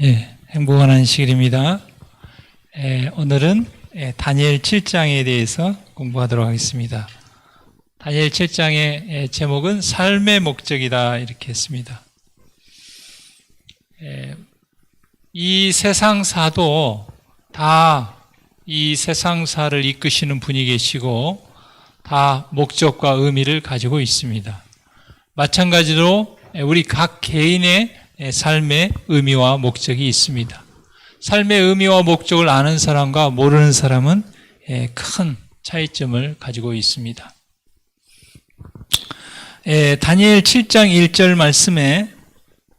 행복한 안식일입니다. 오늘은 다니엘 7장에 대해서 공부하도록 하겠습니다. 다니엘 7장의 제목은 삶의 목적이다 이렇게 했습니다. 이 세상사도 다 이 세상사를 이끄시는 분이 계시고 다 목적과 의미를 가지고 있습니다. 마찬가지로 우리 각 개인의 삶의 의미와 목적이 있습니다. 삶의 의미와 목적을 아는 사람과 모르는 사람은 큰 차이점을 가지고 있습니다. 다니엘 7장 1절 말씀에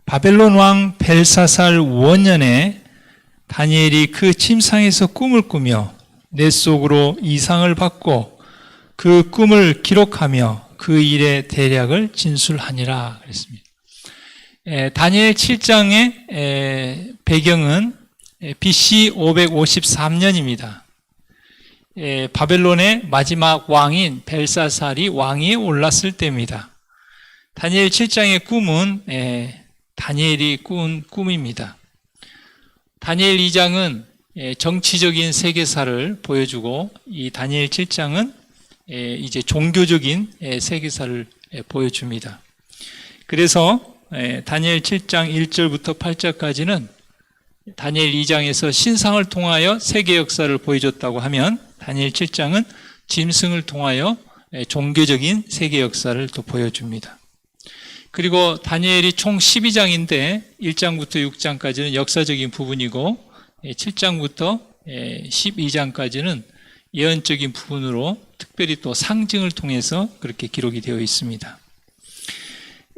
바벨론 왕 벨사살 원년에 다니엘이 그 침상에서 꿈을 꾸며 내 속으로 이상을 받고 그 꿈을 기록하며 그 일의 대략을 진술하니라 그랬습니다. 다니엘 7장의 배경은 BC 553년입니다. 바벨론의 마지막 왕인 벨사살이 왕위에 올랐을 때입니다. 다니엘 7장의 꿈은 다니엘이 꾼 꿈입니다. 다니엘 2장은 정치적인 세계사를 보여주고 이 다니엘 7장은 이제 종교적인 세계사를 보여줍니다. 그래서 다니엘 7장 1절부터 8절까지는 다니엘 2장에서 신상을 통하여 세계 역사를 보여줬다고 하면 다니엘 7장은 짐승을 통하여 종교적인 세계 역사를 또 보여줍니다. 그리고 다니엘이 총 12장인데 1장부터 6장까지는 역사적인 부분이고 7장부터 12장까지는 예언적인 부분으로 특별히 또 상징을 통해서 그렇게 기록이 되어 있습니다.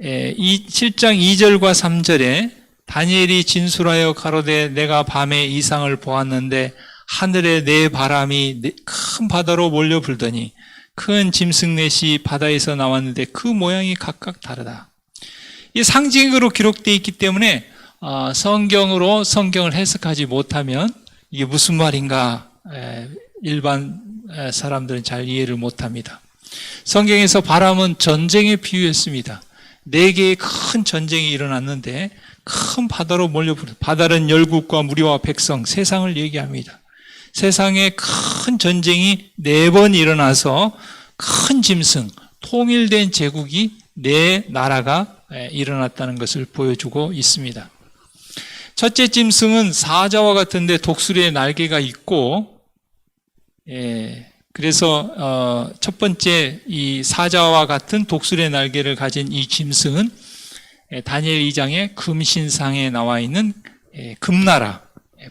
이 7장 2절과 3절에 다니엘이 진술하여 가로되 내가 밤에 이상을 보았는데 하늘에 네 바람이 큰 바다로 몰려 불더니 큰 짐승 넷이 바다에서 나왔는데 그 모양이 각각 다르다. 이 상징으로 기록되어 있기 때문에 성경으로 성경을 해석하지 못하면 이게 무슨 말인가 일반 사람들은 잘 이해를 못합니다. 성경에서 바람은 전쟁에 비유했습니다. 4개의 큰 전쟁이 일어났는데 큰 바다로 몰려불어. 바다는 열국과 무리와 백성, 세상을 얘기합니다. 세상에 큰 전쟁이 4번 일어나서 큰 짐승, 통일된 제국이 4나라가 일어났다는 것을 보여주고 있습니다. 첫째 짐승은 사자와 같은데 독수리의 날개가 있고, 그래서 첫 번째 이 사자와 같은 독수리의 날개를 가진 이 짐승은 다니엘 2장의 금신상에 나와 있는 금나라,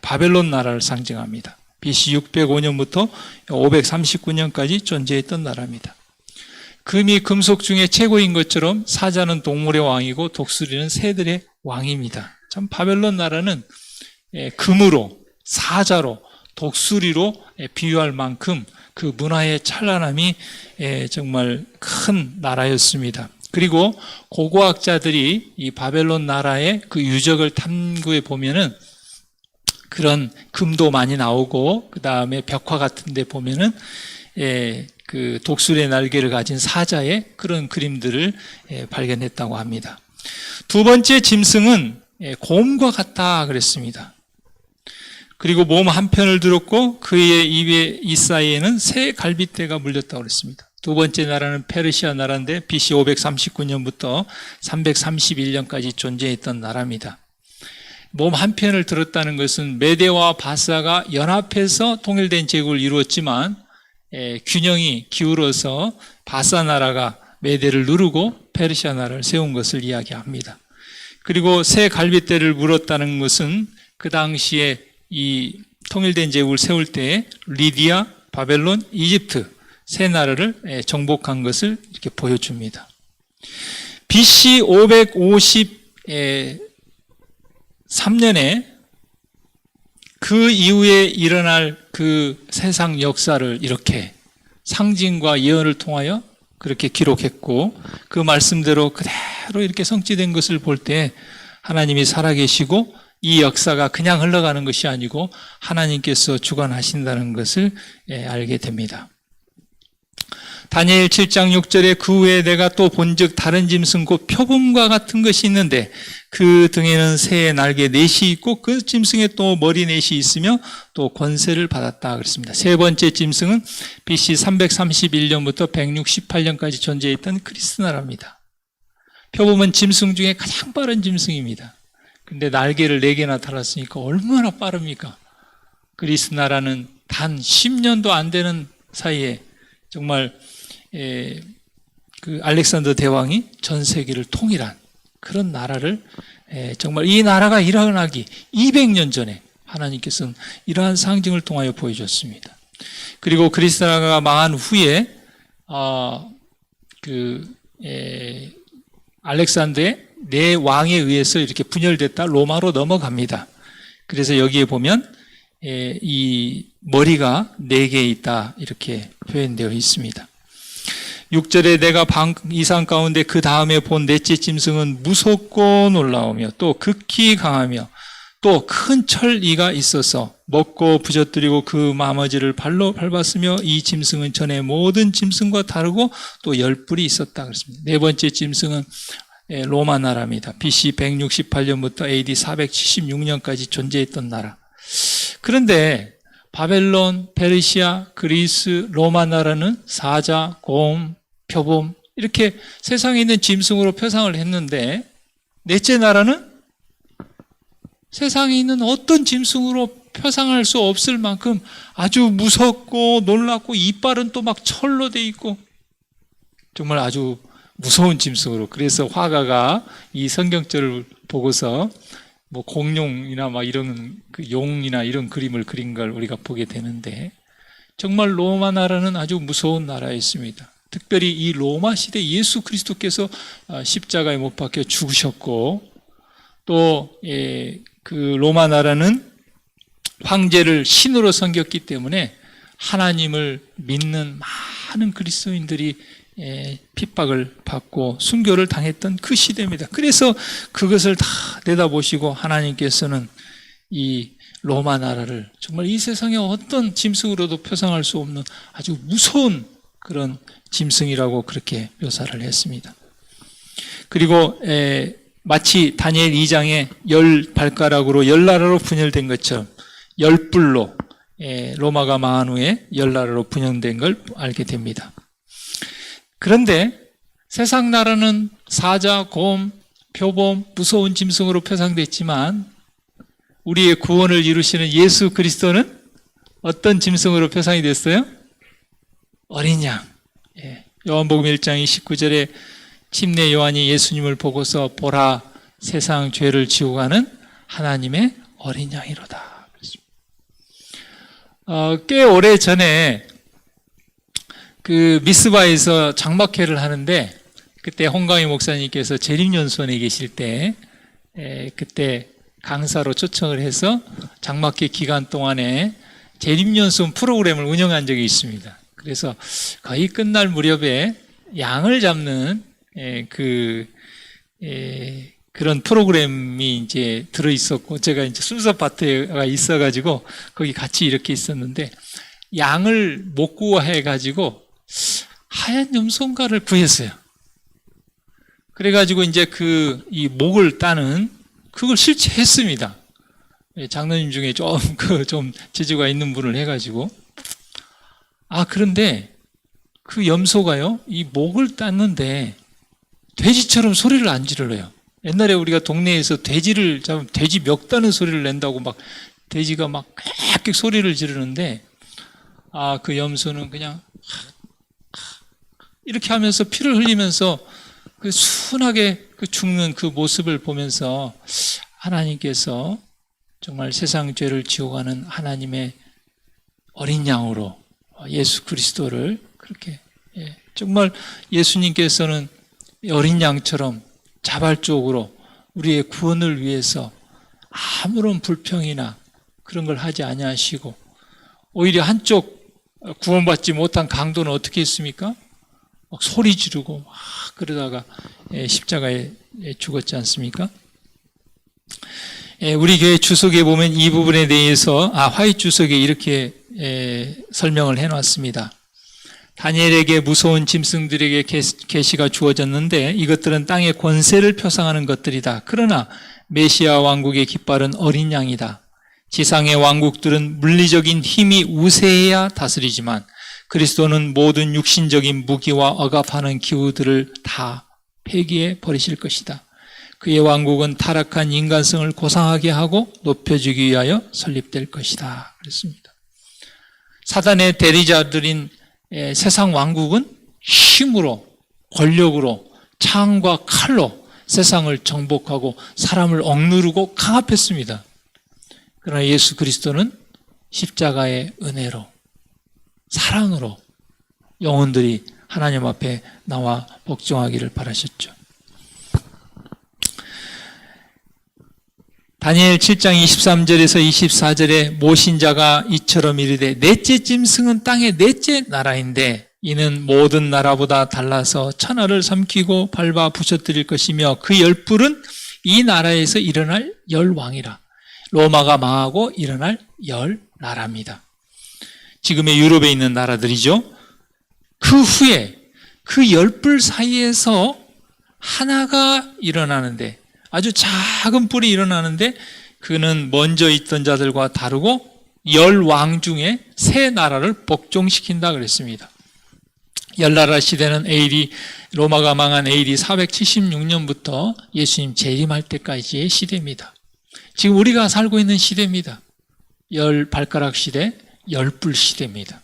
바벨론 나라를 상징합니다. BC 605년부터 539년까지 존재했던 나라입니다. 금이 금속 중에 최고인 것처럼 사자는 동물의 왕이고 독수리는 새들의 왕입니다. 참 바벨론 나라는 금으로, 사자로, 독수리로 비유할 만큼 그 문화의 찬란함이 정말 큰 나라였습니다. 그리고 고고학자들이 이 바벨론 나라의 그 유적을 탐구해 보면은 그런 금도 많이 나오고 그 다음에 벽화 같은 데 보면은 그 독수리의 날개를 가진 사자의 그런 그림들을 발견했다고 합니다. 두 번째 짐승은 곰과 같다 그랬습니다. 그리고 몸 한편을 들었고 그의 입에 이 사이에는 새 갈빗대가 물렸다고 그랬습니다. 두 번째 나라는 페르시아 나라인데 BC 539년부터 331년까지 존재했던 나라입니다. 몸 한편을 들었다는 것은 메대와 바사가 연합해서 통일된 제국을 이루었지만 균형이 기울어서 바사 나라가 메대를 누르고 페르시아 나라를 세운 것을 이야기합니다. 그리고 새 갈빗대를 물었다는 것은 그 당시에 이 통일된 제국을 세울 때 리디아, 바벨론, 이집트 세 나라를 정복한 것을 이렇게 보여줍니다. BC 553년에 그 이후에 일어날 그 세상 역사를 이렇게 상징과 예언을 통하여 그렇게 기록했고 그 말씀대로 그대로 이렇게 성취된 것을 볼 때 하나님이 살아계시고 이 역사가 그냥 흘러가는 것이 아니고 하나님께서 주관하신다는 것을 알게 됩니다. 다니엘 7장 6절에 그 후에 내가 또 본즉 다른 짐승 곧 표범과 같은 것이 있는데 그 등에는 새의 날개 넷이 있고 그 짐승에 또 머리 넷이 있으며 또 권세를 받았다 그랬습니다. 세 번째 짐승은 BC 331년부터 168년까지 존재했던 그리스 나라입니다. 표범은 짐승 중에 가장 빠른 짐승입니다. 근데 날개를 4개나 달았으니까 얼마나 빠릅니까? 그리스 나라는 단 10년도 안 되는 사이에 정말 그 알렉산더 대왕이 전 세계를 통일한 그런 나라를 정말 이 나라가 일어나기 200년 전에 하나님께서는 이러한 상징을 통하여 보여줬습니다. 그리고 그리스 나라가 망한 후에 알렉산더의 4왕에 의해서 이렇게 분열됐다 로마로 넘어갑니다. 그래서 여기에 보면 이 머리가 4개 있다 이렇게 표현되어 있습니다. 6절에 내가 방 이상 가운데 그 다음에 본 넷째 짐승은 무섭고 놀라우며 또 극히 강하며 또 큰 철이가 있어서 먹고 부젓들이고 그 나머지를 발로 밟았으며 이 짐승은 전에 모든 짐승과 다르고 또 10뿔이 있었다 그랬습니다. 네 번째 짐승은 로마 나라입니다. BC 168년부터 AD 476년까지 존재했던 나라. 그런데 바벨론, 페르시아, 그리스, 로마 나라는 사자, 곰, 표범 이렇게 세상에 있는 짐승으로 표상을 했는데 넷째 나라는 세상에 있는 어떤 짐승으로 표상할 수 없을 만큼 아주 무섭고 놀랍고 이빨은 또 막 철로 돼 있고 정말 아주 무서운 짐승으로. 그래서 화가가 이 성경절을 보고서 뭐 공룡이나 막 이런 그 용이나 이런 그림을 그린 걸 우리가 보게 되는데 정말 로마 나라는 아주 무서운 나라였습니다. 특별히 이 로마 시대 예수 그리스도께서 십자가에 못 박혀 죽으셨고 또 그 로마 나라는 황제를 신으로 섬겼기 때문에 하나님을 믿는 많은 그리스도인들이 핍박을 받고 순교를 당했던 그 시대입니다. 그래서 그것을 다 내다보시고 하나님께서는 이 로마 나라를 정말 이 세상의 어떤 짐승으로도 표상할 수 없는 아주 무서운 그런 짐승이라고 그렇게 묘사를 했습니다. 그리고 마치 다니엘 2장에 10발가락으로 10나라로 분열된 것처럼 10뿔로 로마가 망한 후에 10나라로 분열된 걸 알게 됩니다. 그런데 세상 나라는 사자, 곰, 표범, 무서운 짐승으로 표상됐지만 우리의 구원을 이루시는 예수 그리스도는 어떤 짐승으로 표상이 됐어요? 어린 양. 요한복음 1장 29절에 침례 요한이 예수님을 보고서 보라 세상 죄를 지고 가는 하나님의 어린 양이로다. 꽤 오래 전에 그 미스바에서 장막회를 하는데 그때 홍강희 목사님께서 재림연수원에 계실 때 그때 강사로 초청을 해서 장막회 기간 동안에 재림연수원 프로그램을 운영한 적이 있습니다. 그래서 거의 끝날 무렵에 양을 잡는 그런 프로그램이 이제 들어 있었고 제가 이제 순서 파트가 있어가지고 거기 같이 이렇게 있었는데 양을 못 구해 가지고 하얀 염소인가를 구했어요. 그래가지고 이제 이 목을 따는 그걸 실제 했습니다. 장로님 중에 좀 재주가 있는 분을 해가지고 그런데 그 염소가요 이 목을 땄는데 돼지처럼 소리를 안 지르러요. 옛날에 우리가 동네에서 돼지를 잡으면 돼지 멱 따는 소리를 낸다고 막 돼지가 막 꽥꽥 소리를 지르는데 그 염소는 그냥 이렇게 하면서 피를 흘리면서 그 순하게 그 죽는 그 모습을 보면서 하나님께서 정말 세상 죄를 지어가는 하나님의 어린 양으로 예수 그리스도를 그렇게 정말 예수님께서는 어린 양처럼 자발적으로 우리의 구원을 위해서 아무런 불평이나 그런 걸 하지 아니하시고 오히려 한쪽 구원받지 못한 강도는 어떻게 했습니까? 막 소리 지르고 막 그러다가 십자가에 죽었지 않습니까? 우리 교회 주석에 보면 이 부분에 대해서 화이트 주석에 이렇게 설명을 해놨습니다. 다니엘에게 무서운 짐승들에게 계시가 주어졌는데 이것들은 땅의 권세를 표상하는 것들이다. 그러나 메시아 왕국의 깃발은 어린 양이다. 지상의 왕국들은 물리적인 힘이 우세해야 다스리지만 그리스도는 모든 육신적인 무기와 억압하는 기후들을 다 폐기해 버리실 것이다. 그의 왕국은 타락한 인간성을 고상하게 하고 높여주기 위하여 설립될 것이다. 그랬습니다. 사단의 대리자들인 세상 왕국은 힘으로, 권력으로, 창과 칼로 세상을 정복하고 사람을 억누르고 강압했습니다. 그러나 예수 그리스도는 십자가의 은혜로, 사랑으로 영혼들이 하나님 앞에 나와 복종하기를 바라셨죠. 다니엘 7장 23절에서 24절에 모신자가 이처럼 이르되 넷째 짐승은 땅의 넷째 나라인데 이는 모든 나라보다 달라서 천하를 삼키고 밟아 부셔뜨릴 것이며 그 열불은 이 나라에서 일어날 열왕이라. 로마가 망하고 일어날 열 나라입니다. 지금의 유럽에 있는 나라들이죠. 그 후에 그 열불 사이에서 하나가 일어나는데 아주 작은 뿔이 일어나는데 그는 먼저 있던 자들과 다르고 열 왕 중에 세 나라를 복종시킨다 그랬습니다. 열나라 시대는 AD 로마가 망한 AD 476년부터 예수님 재림할 때까지의 시대입니다. 지금 우리가 살고 있는 시대입니다. 열 발가락 시대, 열불 시대입니다.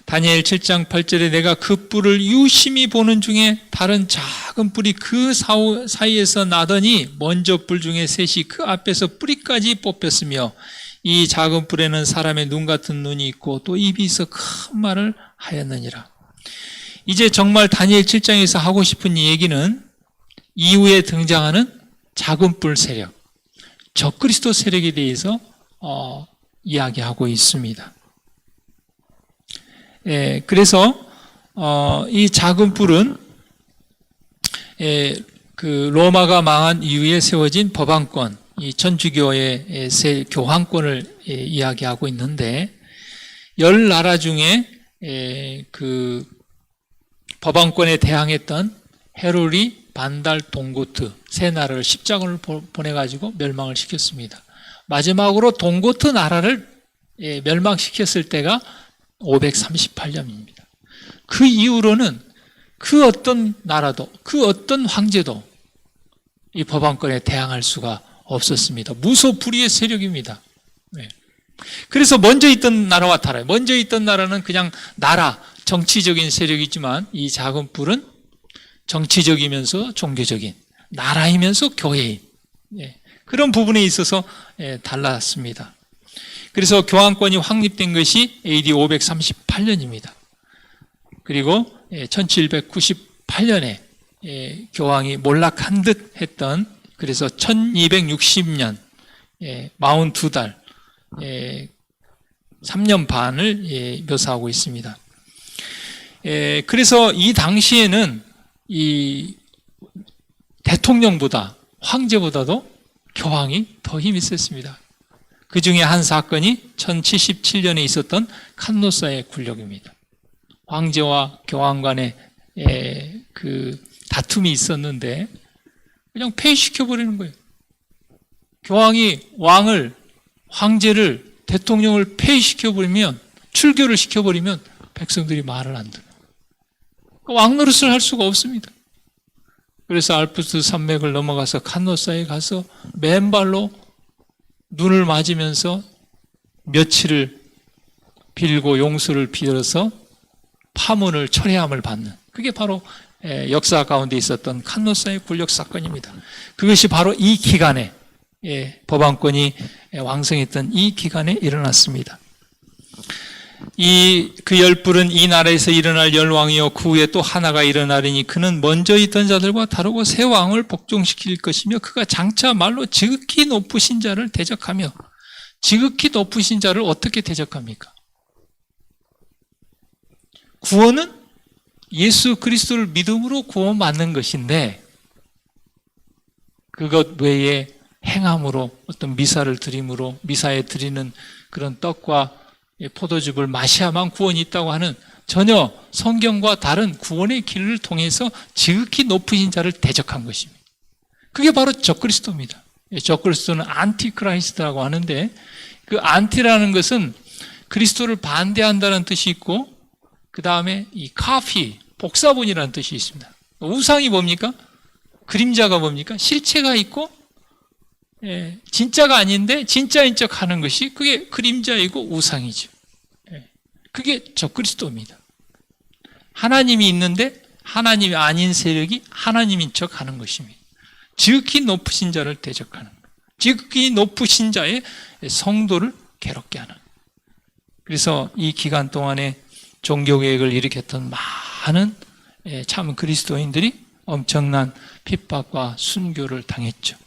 다니엘 7장 8절에 내가 그 뿔을 유심히 보는 중에 다른 작은 뿔이 그 사이에서 나더니 먼저 뿔 중에 셋이 그 앞에서 뿌리까지 뽑혔으며 이 작은 뿔에는 사람의 눈 같은 눈이 있고 또 입이 있어 큰 말을 하였느니라. 이제 정말 다니엘 7장에서 하고 싶은 이 얘기는 이후에 등장하는 작은 뿔 세력, 적그리스도 세력에 대해서 이야기하고 있습니다. 그래서 이 작은 뿔은 그 로마가 망한 이후에 세워진 법안권, 이 천주교의 새 교황권을 이야기하고 있는데 열 나라 중에 그 법안권에 대항했던 헤로리, 반달, 동고트 세 나라를 십자군을 보내가지고 멸망을 시켰습니다. 마지막으로 동고트 나라를 멸망시켰을 때가 538년입니다. 그 이후로는 그 어떤 나라도 그 어떤 황제도 이 법안권에 대항할 수가 없었습니다. 무소불위의 세력입니다. 네. 그래서 먼저 있던 나라와 달라요. 먼저 있던 나라는 그냥 나라, 정치적인 세력이지만 이 작은 뿔은 정치적이면서 종교적인, 나라이면서 교회인, 그런 부분에 있어서 달랐습니다. 그래서 교황권이 확립된 것이 AD 538년입니다. 그리고 1798년에 교황이 몰락한 듯 했던, 그래서 1260년 42달 3년 반을 묘사하고 있습니다. 그래서 이 당시에는 이 대통령보다 황제보다도 교황이 더 힘이 셌습니다. 그 중에 한 사건이 1077년에 있었던 칸노사의 굴욕입니다. 황제와 교황 간의 그 다툼이 있었는데 그냥 폐위시켜버리는 거예요. 교황이 왕을, 황제를, 대통령을 폐위시켜버리면, 출교를 시켜버리면 백성들이 말을 안 들어요. 왕노릇을 할 수가 없습니다. 그래서 알프스 산맥을 넘어가서 칸노사에 가서 맨발로 눈을 맞으면서 며칠을 빌고 용서를 빌어서 파문을 철회함을 받는, 그게 바로 역사 가운데 있었던 칸노사의 굴욕 사건입니다. 그것이 바로 이 기간에 법안권이 왕성했던 이 기간에 일어났습니다. 그 열불은 이 나라에서 일어날 열왕이요 그 후에 또 하나가 일어나리니 그는 먼저 있던 자들과 다르고 새 왕을 복종시킬 것이며 그가 장차 말로 지극히 높으신 자를 대적하며, 지극히 높으신 자를 어떻게 대적합니까? 구원은 예수 그리스도를 믿음으로 구원받는 것인데 그것 외에 행함으로, 어떤 미사를 드림으로, 미사에 드리는 그런 떡과 포도즙을 마셔야만 구원이 있다고 하는 전혀 성경과 다른 구원의 길을 통해서 지극히 높으신 자를 대적한 것입니다. 그게 바로 적그리스도입니다. 적그리스도는 안티크라이스트라고 하는데 그 안티라는 것은 그리스도를 반대한다는 뜻이 있고 그 다음에 이 카피, 복사본이라는 뜻이 있습니다. 우상이 뭡니까? 그림자가 뭡니까? 실체가 있고 진짜가 아닌데 진짜인 척 하는 것이 그게 그림자이고 우상이죠. 그게 적그리스도입니다. 하나님이 있는데 하나님이 아닌 세력이 하나님인 척 하는 것입니다. 지극히 높으신 자를 대적하는 것. 지극히 높으신 자의 성도를 괴롭게 하는. 그래서 이 기간 동안에 종교개혁을 일으켰던 많은 참 그리스도인들이 엄청난 핍박과 순교를 당했죠.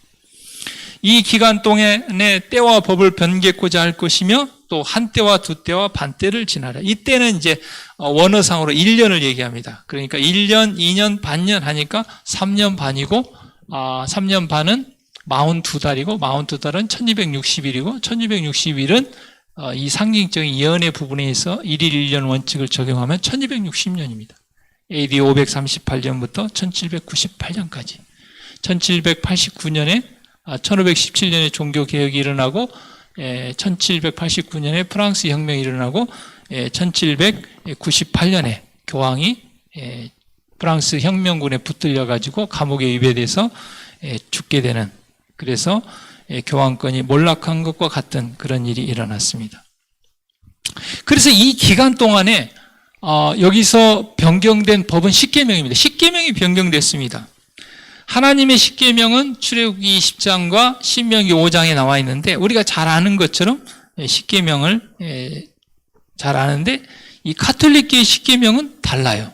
이 기간 동안에 때와 법을 변개코자 할 것이며 또 한때와 두때와 반때를 지나라. 이때는 이제 원어상으로 1년을 얘기합니다. 그러니까 1년, 2년, 반년 하니까 3년 반이고 3년 반은 42달이고 42달은 1260일이고 1260일은 이 상징적인 예언의 부분에서 1일 1년 원칙을 적용하면 1260년입니다. AD 538년부터 1798년까지 1789년에 1517년에 종교개혁이 일어나고 1789년에 프랑스 혁명이 일어나고 1798년에 교황이 프랑스 혁명군에 붙들려 가지고 감옥에 유배돼서 죽게 되는, 그래서 교황권이 몰락한 것과 같은 그런 일이 일어났습니다. 그래서 이 기간 동안에 여기서 변경된 법은 십계명입니다. 십계명이 변경됐습니다. 하나님의 십계명은 출애굽기 10장과 신명기 5장에 나와 있는데 우리가 잘 아는 것처럼 십계명을 잘 아는데 이 가톨릭계의 십계명은 달라요.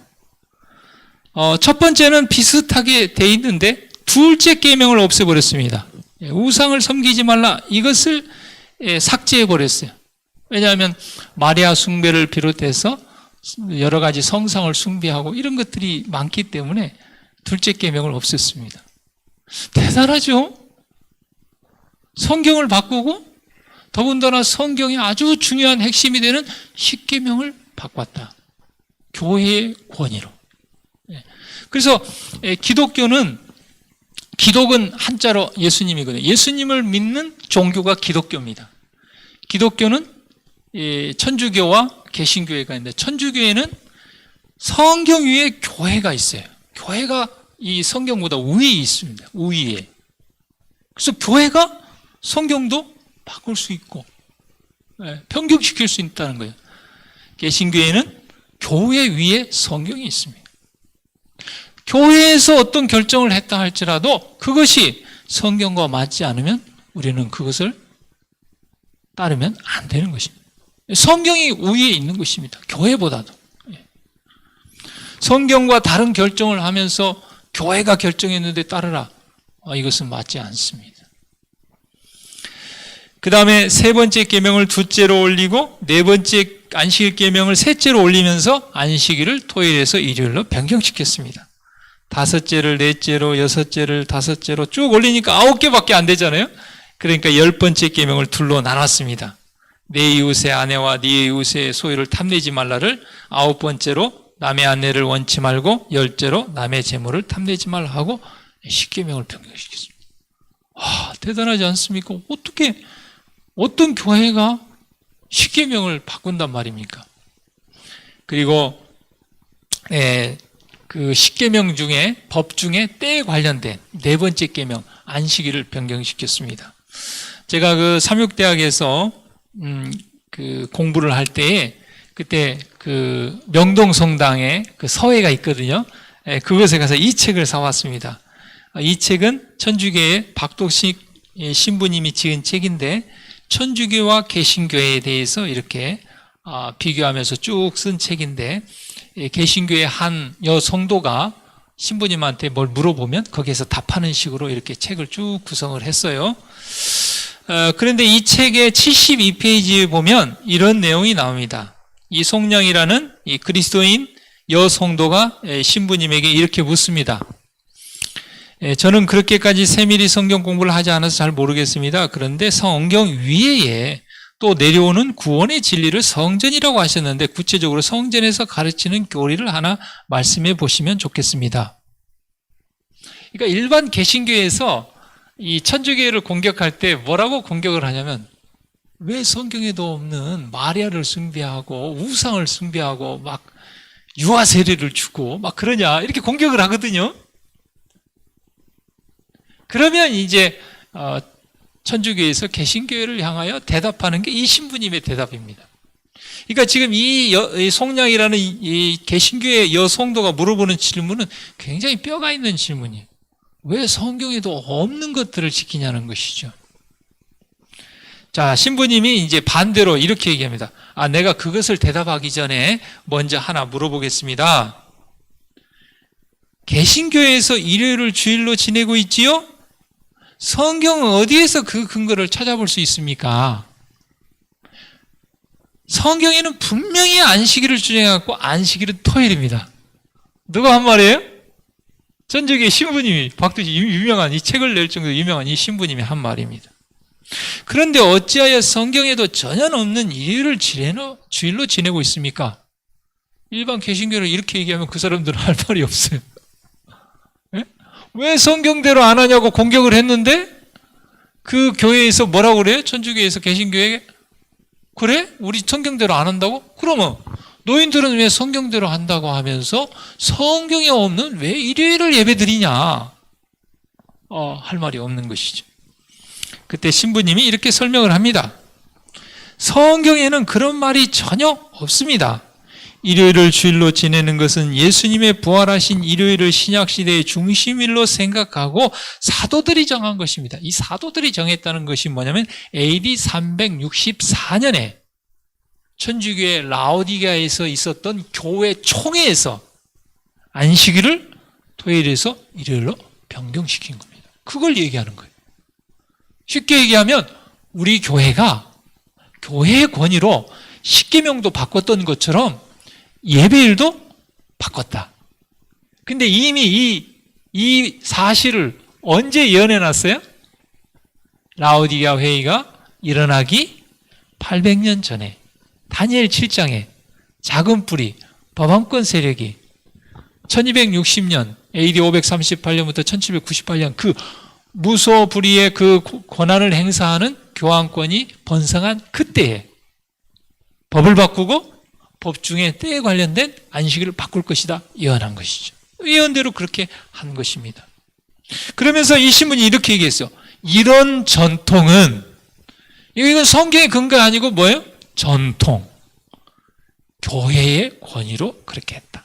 첫 번째는 비슷하게 돼 있는데 둘째 계명을 없애버렸습니다. 우상을 섬기지 말라, 이것을 삭제해버렸어요. 왜냐하면 마리아 숭배를 비롯해서 여러 가지 성상을 숭배하고 이런 것들이 많기 때문에 둘째 계명을 없앴습니다. 대단하죠? 성경을 바꾸고 더군다나 성경이 아주 중요한 핵심이 되는 십계명을 바꿨다. 교회의 권위로. 그래서 기독은 한자로 예수님이거든요. 예수님을 믿는 종교가 기독교입니다. 기독교는 천주교와 개신교회가 있는데 천주교회는 성경 위에 교회가 있어요. 교회가 이 성경보다 우위에 있습니다. 우위에. 그래서 교회가 성경도 바꿀 수 있고 변경시킬 수 있다는 거예요. 개신교회는 교회 위에 성경이 있습니다. 교회에서 어떤 결정을 했다 할지라도 그것이 성경과 맞지 않으면 우리는 그것을 따르면 안 되는 것입니다. 성경이 우위에 있는 것입니다. 교회보다도. 성경과 다른 결정을 하면서 교회가 결정했는데 따르라. 이것은 맞지 않습니다. 그 다음에 세 번째 계명을 둘째로 올리고 네 번째 안식 계명을 셋째로 올리면서 안식일을 토요일에서 일요일로 변경시켰습니다. 다섯째를 넷째로, 여섯째를 다섯째로 쭉 올리니까 9개밖에 안 되잖아요. 그러니까 10번째 계명을 둘로 나눴습니다. 내 이웃의 아내와 네 이웃의 소유를 탐내지 말라를 9번째로 남의 아내를 원치 말고 10째로 남의 재물을 탐내지 말라 하고 10계명을 변경시켰습니다. 대단하지 않습니까? 어떻게 어떤 교회가 10계명을 바꾼단 말입니까? 그리고 그 10계명 중에 법 중에 때에 관련된 네 번째 계명 안식일을 변경시켰습니다. 제가 그 삼육대학에서 그 공부를 할 때에 그때 그 명동성당에 그 서회가 있거든요. 그것에 가서 이 책을 사왔습니다. 이 책은 천주교의 박독식 신부님이 지은 책인데 천주교와 개신교에 대해서 이렇게 비교하면서 쭉 쓴 책인데 개신교의 한 여성도가 신부님한테 뭘 물어보면 거기에서 답하는 식으로 이렇게 책을 쭉 구성을 했어요. 그런데 이 책의 72페이지에 보면 이런 내용이 나옵니다. 이송량이라는 이 그리스도인 여성도가 신부님에게 이렇게 묻습니다. 저는 그렇게까지 세밀히 성경 공부를 하지 않아서 잘 모르겠습니다. 그런데 성경 위에 또 내려오는 구원의 진리를 성전이라고 하셨는데 구체적으로 성전에서 가르치는 교리를 하나 말씀해 보시면 좋겠습니다. 그러니까 일반 개신교에서 이 천주교회를 공격할 때 뭐라고 공격을 하냐면 왜 성경에도 없는 마리아를 숭배하고 우상을 숭배하고 막 유아 세례를 주고 막 그러냐 이렇게 공격을 하거든요. 그러면 이제 천주교에서 개신교회를 향하여 대답하는 게 이 신부님의 대답입니다. 그러니까 지금 이 송량이라는 이 개신교회 여성도가 물어보는 질문은 굉장히 뼈가 있는 질문이에요. 왜 성경에도 없는 것들을 지키냐는 것이죠. 자, 신부님이 이제 반대로 이렇게 얘기합니다. 내가 그것을 대답하기 전에 먼저 하나 물어보겠습니다. 개신교회에서 일요일을 주일로 지내고 있지요? 성경은 어디에서 그 근거를 찾아볼 수 있습니까? 성경에는 분명히 안식일을 주장해갖고 안식일은 토요일입니다. 누가 한 말이에요? 천주교의 신부님이, 박두지 유명한 이 책을 낼 정도로 유명한 이 신부님이 한 말입니다. 그런데 어찌하여 성경에도 전혀 없는 일요일을 주일로 지내고 있습니까? 일반 개신교를 이렇게 얘기하면 그 사람들은 할 말이 없어요. 왜 성경대로 안 하냐고 공격을 했는데 그 교회에서 뭐라고 그래요? 천주교에서 개신교회에 그래? 우리 성경대로 안 한다고? 그러면 노인들은 왜 성경대로 한다고 하면서 성경에 없는 왜 일요일을 예배드리냐? 할 말이 없는 것이죠. 그때 신부님이 이렇게 설명을 합니다. 성경에는 그런 말이 전혀 없습니다. 일요일을 주일로 지내는 것은 예수님의 부활하신 일요일을 신약시대의 중심일로 생각하고 사도들이 정한 것입니다. 이 사도들이 정했다는 것이 뭐냐면 AD 364년에 천주교의 라오디게아에서 있었던 교회 총회에서 안식일을 토요일에서 일요일로 변경시킨 겁니다. 그걸 얘기하는 거예요. 쉽게 얘기하면 우리 교회가 교회의 권위로 십계명도 바꿨던 것처럼 예배일도 바꿨다. 근데 이미 이 사실을 언제 예언해놨어요? 라오디게아 회의가 일어나기 800년 전에 다니엘 7장에 작은 뿌리 법왕권 세력이 1260년 AD 538년부터 1798년 그 무소불위의 그 권한을 행사하는 교황권이 번성한 그때에 법을 바꾸고 법 중에 때에 관련된 안식일을 바꿀 것이다 예언한 것이죠. 예언대로 그렇게 한 것입니다. 그러면서 이 신분이 이렇게 얘기했어요. 이런 전통은 이건 성경의 근거 아니고 뭐예요? 전통. 교회의 권위로 그렇게 했다.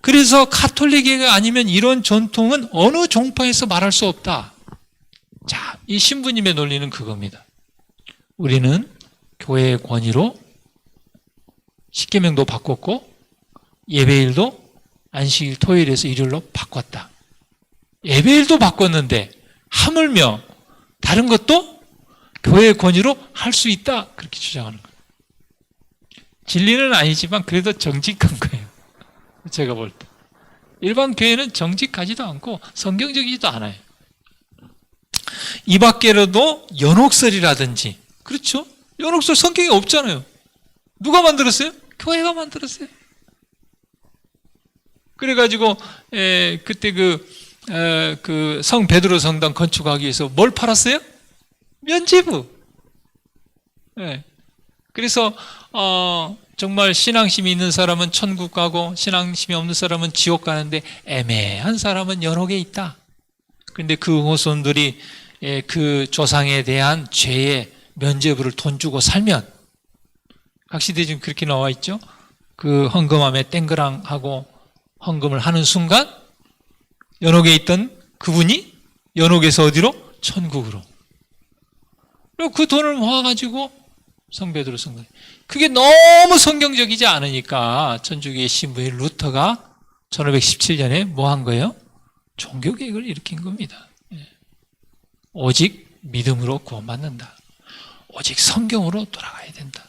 그래서 가톨릭회가 아니면 이런 전통은 어느 종파에서 말할 수 없다. 자, 이 신부님의 논리는 그겁니다. 우리는 교회의 권위로 십계명도 바꿨고 예배일도 안식일 토요일에서 일요일로 바꿨다. 예배일도 바꿨는데 하물며 다른 것도 교회의 권위로 할 수 있다. 그렇게 주장하는 거예요. 진리는 아니지만 그래도 정직한 거예요. 제가 볼 때. 일반 교회는 정직하지도 않고 성경적이지도 않아요. 이 밖에라도 연옥설이라든지 그렇죠? 연옥설 성경에 없잖아요. 누가 만들었어요? 교회가 만들었어요. 그래가지고 그때 그 성 베드로 성당 건축하기 위해서 뭘 팔았어요? 면죄부. 그래서 정말 신앙심이 있는 사람은 천국 가고 신앙심이 없는 사람은 지옥 가는데 애매한 사람은 연옥에 있다. 그런데 그 후손들이 그 조상에 대한 죄의 면죄부를 돈 주고 살면 각 시대에 지금 그렇게 나와 있죠. 그 헌금함에 땡그랑하고 헌금을 하는 순간 연옥에 있던 그분이 연옥에서 어디로? 천국으로. 그리고 그 돈을 모아가지고 성베드로 성당. 그게 너무 성경적이지 않으니까 천주교의 신부인 루터가 1517년에 뭐 한 거예요? 종교개혁을 일으킨 겁니다. 오직 믿음으로 구원받는다. 오직 성경으로 돌아가야 된다.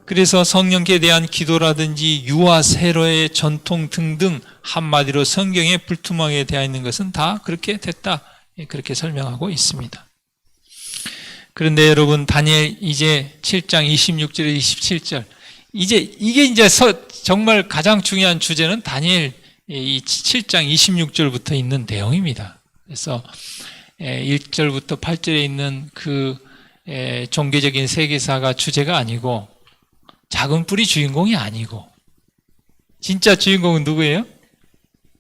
그래서 성령께 대한 기도라든지 유아 세례의 전통 등등 한마디로 성경에 불투명하게 되어 있는 것은 다 그렇게 됐다. 그렇게 설명하고 있습니다. 그런데 여러분, 다니엘 이제 7장 26절에 27절. 이게 정말 가장 중요한 주제는 다니엘 이 7장 26절부터 있는 내용입니다. 그래서 1절부터 8절에 있는 그 종교적인 세계사가 주제가 아니고, 작은 뿔이 주인공이 아니고, 진짜 주인공은 누구예요?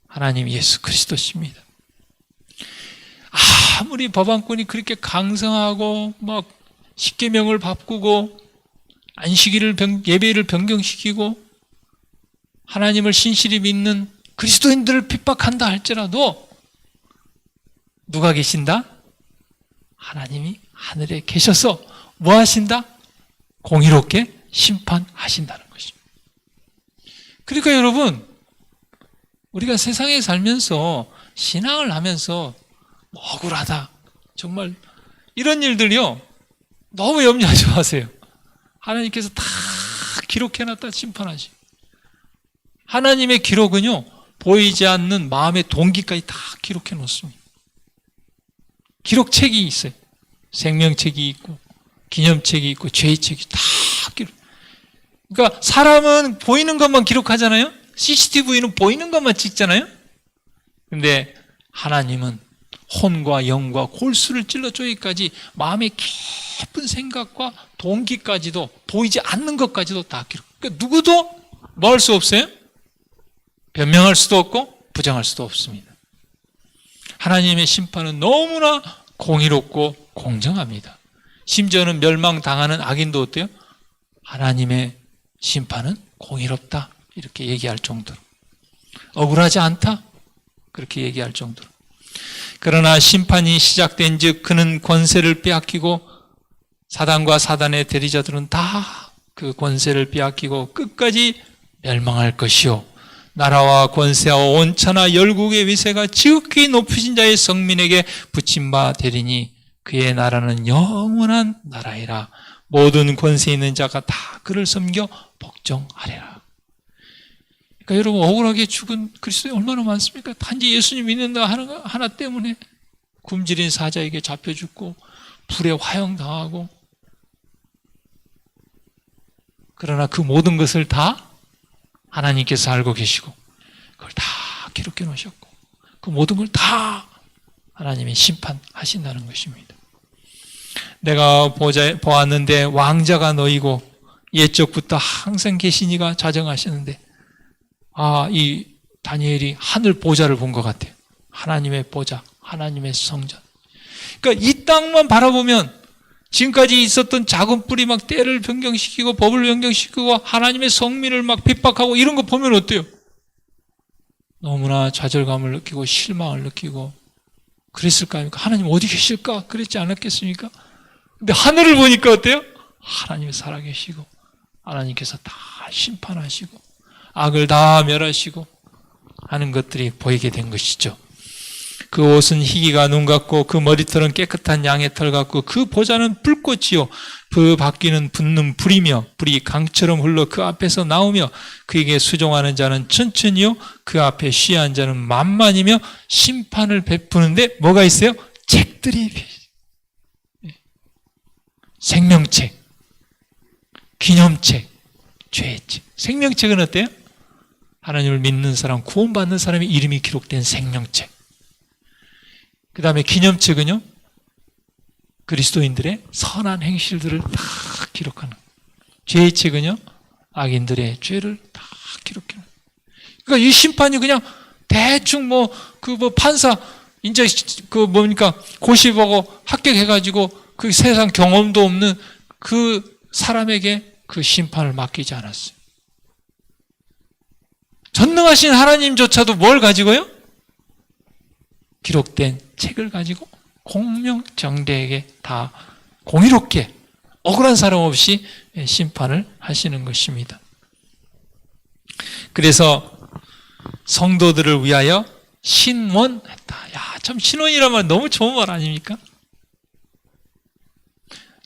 하나님 예수 그리스도십니다. 아무리 법안권이 그렇게 강성하고 막 십계명을 바꾸고 안식일을 예배를 변경시키고 하나님을 신실히 믿는 그리스도인들을 핍박한다 할지라도 누가 계신다? 하나님이 하늘에 계셔서 뭐 하신다? 공의롭게 심판하신다는 것입니다. 그러니까 여러분, 우리가 세상에 살면서 신앙을 하면서 억울하다, 정말 이런 일들이요, 너무 염려하지 마세요. 하나님께서 다 기록해놨다 심판하시. 하나님의 기록은요, 보이지 않는 마음의 동기까지 다 기록해 놓습니다. 기록책이 있어요. 생명책이 있고 기념책이 있고 죄책이 다 기록. 그러니까 사람은 보이는 것만 기록하잖아요. CCTV는 보이는 것만 찍잖아요. 근데 하나님은 혼과 영과 골수를 찔러 쪼기까지 마음의 깊은 생각과 동기까지도, 보이지 않는 것까지도 다 기록. 그러니까 누구도 뭐 할 수 없어요? 변명할 수도 없고 부정할 수도 없습니다. 하나님의 심판은 너무나 공의롭고 공정합니다. 심지어는 멸망당하는 악인도 어때요? 하나님의 심판은 공의롭다, 이렇게 얘기할 정도로. 억울하지 않다, 그렇게 얘기할 정도로. 그러나 심판이 시작된 즉 그는 권세를 빼앗기고, 사단과 사단의 대리자들은 다 그 권세를 빼앗기고 끝까지 멸망할 것이요, 나라와 권세와 온천하 열국의 위세가 지극히 높으신 자의 성민에게 붙임 바 되리니 그의 나라는 영원한 나라이라. 모든 권세 있는 자가 다 그를 섬겨 복종하리라. 그러니까 여러분, 억울하게 죽은 그리스도인이 얼마나 많습니까? 단지 예수님 믿는다 하나 때문에 굶주린 사자에게 잡혀 죽고 불에 화형당하고. 그러나 그 모든 것을 다 하나님께서 알고 계시고 그걸 다 기록해 놓으셨고 그 모든 걸 다 하나님이 심판하신다는 것입니다. 내가 보았는데 왕자가 너희고 옛적부터 항상 계신 이가 자정하시는데, 이 다니엘이 하늘 보좌를 본 것 같아요. 하나님의 보좌, 하나님의 성전. 그러니까 이 땅만 바라보면 지금까지 있었던 작은 뿔이 막 때를 변경시키고 법을 변경시키고 하나님의 성민을 막 핍박하고 이런 거 보면 어때요? 너무나 좌절감을 느끼고 실망을 느끼고 그랬을까 합니까? 하나님 어디 계실까? 그랬지 않았겠습니까? 근데 하늘을 보니까 어때요? 하나님이 살아계시고 하나님께서 다 심판하시고 악을 다 멸하시고 하는 것들이 보이게 된 것이죠. 그 옷은 희기가 눈 같고 그 머리털은 깨끗한 양의 털 같고 그 보좌는 불꽃이요 그 바퀴는 붙는 불이며 불이 강처럼 흘러 그 앞에서 나오며 그에게 수종하는 자는 천천히요 그 앞에 쉬한 자는 만만이며 심판을 베푸는데 뭐가 있어요? 책들이, 생명책, 기념책, 죄책. 생명책은 어때요? 하나님을 믿는 사람, 구원받는 사람의 이름이 기록된 생명책. 그 다음에 기념책은요, 그리스도인들의 선한 행실들을 다 기록하는. 죄의 책은요, 악인들의 죄를 다 기록하는. 그러니까 이 심판이 그냥 대충 판사, 이제 고시 보고 합격해가지고 그 세상 경험도 없는 그 사람에게 그 심판을 맡기지 않았어요. 전능하신 하나님조차도 뭘 가지고요? 기록된 책을 가지고 공명정대에게 다 공의롭게 억울한 사람 없이 심판을 하시는 것입니다. 그래서 성도들을 위하여 신원했다. 참 신원이란 말 너무 좋은 말 아닙니까?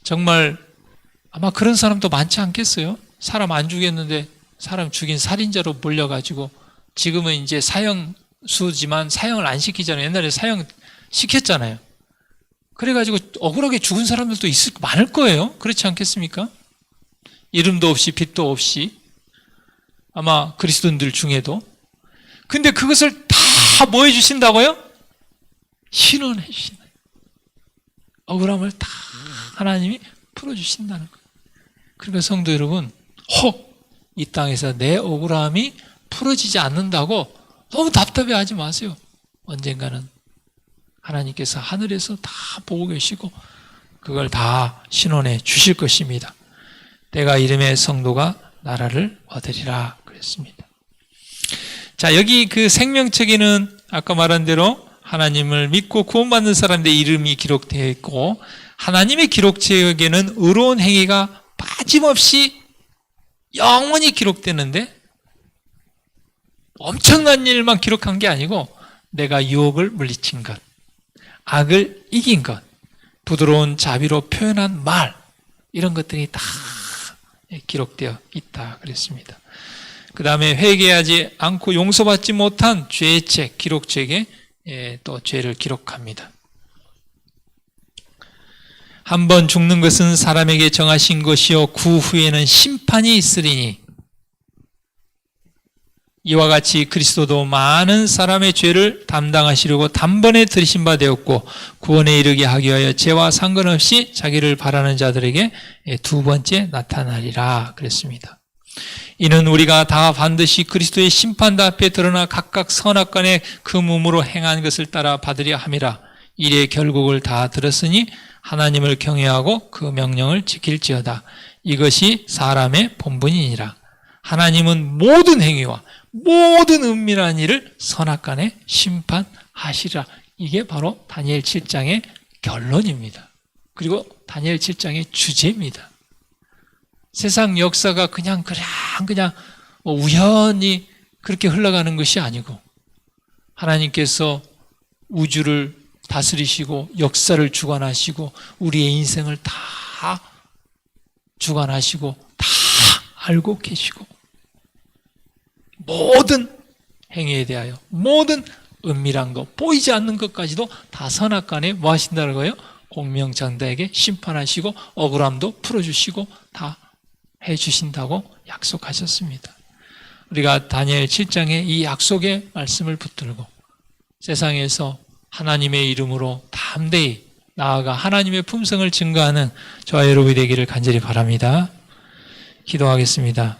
정말 아마 그런 사람도 많지 않겠어요? 사람 안 죽였는데 사람 죽인 살인자로 몰려가지고 지금은 이제 사형수지만 사형을 안 시키잖아요. 옛날에 사형 시켰잖아요. 그래가지고 억울하게 죽은 사람들도 많을 거예요. 그렇지 않겠습니까? 이름도 없이 빛도 없이 아마 그리스도인들 중에도. 근데 그것을 다 뭐 해주신다고요? 신원해 주신다. 억울함을 다 하나님이 풀어주신다는 거예요. 그러니까 성도 여러분, 이 땅에서 내 억울함이 풀어지지 않는다고 너무 답답해하지 마세요. 언젠가는 하나님께서 하늘에서 다 보고 계시고 그걸 다 신원해 주실 것입니다. 때가 이름의 성도가 나라를 얻으리라 그랬습니다. 자, 여기 그 생명책에는 아까 말한 대로 하나님을 믿고 구원받는 사람들의 이름이 기록되어 있고, 하나님의 기록책에는 의로운 행위가 빠짐없이 영원히 기록되는데, 엄청난 일만 기록한 게 아니고 내가 유혹을 물리친 것, 악을 이긴 것, 부드러운 자비로 표현한 말, 이런 것들이 다 기록되어 있다 그랬습니다. 그 다음에 회개하지 않고 용서받지 못한 죄의 책, 기록책에 또 죄를 기록합니다. 한 번 죽는 것은 사람에게 정하신 것이요 그 후에는 심판이 있으리니, 이와 같이 그리스도도 많은 사람의 죄를 담당하시려고 단번에 들이신 바 되었고 구원에 이르게 하기 위하여 죄와 상관없이 자기를 바라는 자들에게 두 번째 나타나리라 그랬습니다. 이는 우리가 다 반드시 그리스도의 심판대 앞에 드러나 각각 선악간에 그 몸으로 행한 것을 따라 받으려 함이라. 일의 결국을 다 들었으니 하나님을 경외하고 그 명령을 지킬지어다. 이것이 사람의 본분이니라. 하나님은 모든 행위와 모든 은밀한 일을 선악간에 심판하시리라. 이게 바로 다니엘 7장의 결론입니다. 그리고 다니엘 7장의 주제입니다. 세상 역사가 그냥 우연히 그렇게 흘러가는 것이 아니고, 하나님께서 우주를 다스리시고 역사를 주관하시고 우리의 인생을 다 주관하시고 다 알고 계시고, 모든 행위에 대하여 모든 은밀한 것, 보이지 않는 것까지도 다 선악간에 뭐 하신다는 거예요? 공명장대에게 심판하시고 억울함도 풀어주시고 다 해주신다고 약속하셨습니다. 우리가 다니엘 7장의 이 약속의 말씀을 붙들고 세상에서 하나님의 이름으로 담대히 나아가 하나님의 품성을 증거하는 저와 여러분이 되기를 간절히 바랍니다. 기도하겠습니다.